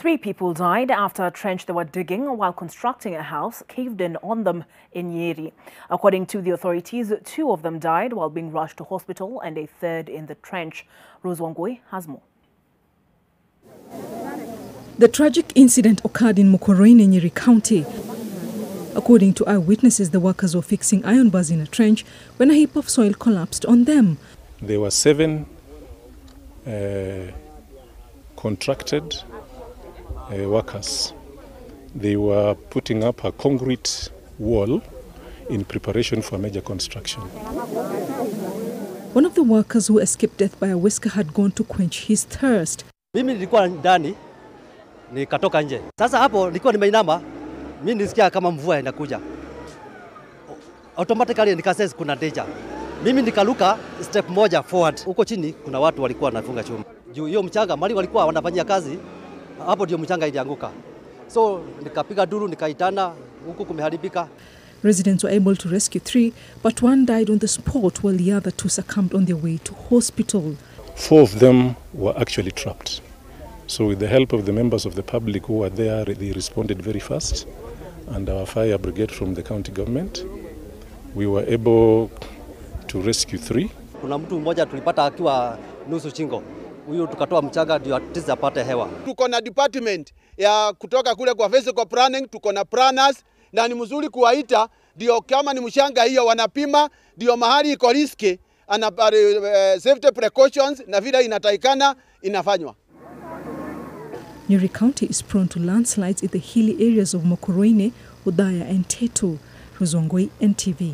3 people died after a trench they were digging while constructing a house caved in on them in Nyeri. According to the authorities, 2 of them died while being rushed to hospital and a third in the trench. Rose Wangui has more. The tragic incident occurred in Mukuweni, Nyeri County. According to eyewitnesses, the workers were fixing iron bars in a trench when a heap of soil collapsed on them. There were 7 contracted workers. They were putting up a concrete wall in preparation for major construction. One of the workers who escaped death by a whisker had gone to quench his thirst. Mimi nilikuwa ndani, nikatoka nje. Sasa hapo nilikuwa nimeinama, mimi nisikia kama mvua inakuja. Automatically nikasema kuna danger. Mimi nikaluka step moja forward. Huko chini kuna watu walikuwa wanafunga chuma. Juu hiyo mchanga mali walikuwa wanafanyia kazi, hapo ndio mchanga ilianguka. So nikapiga duru nikaitana, huko kumeharibika. Residents were able to rescue 3, but 1 died on the spot while the other 2 succumbed on their way to hospital. 4 of them were actually trapped. So with the help of the members of the public who were there, they responded very fast. And our fire brigade from the county government, we were able to rescue 3. Kuna mtu mmoja tulipata akiwa nusu chingo. Huyo tukatoa mchanga ndio atiza apate hewa. Tuko na department ya kutoka kule kwa physical planning, tuko na planners, na ni mzuri kuwaita ndio kama ni mchanga hiyo wanapima, ndio mahali iko riski ana safety precautions na vile inatakikana inafanywa. Nyeri County is prone to landslides in the hilly areas of Mukuweni, Udaya and Tetu. Rose Wangui, NTV.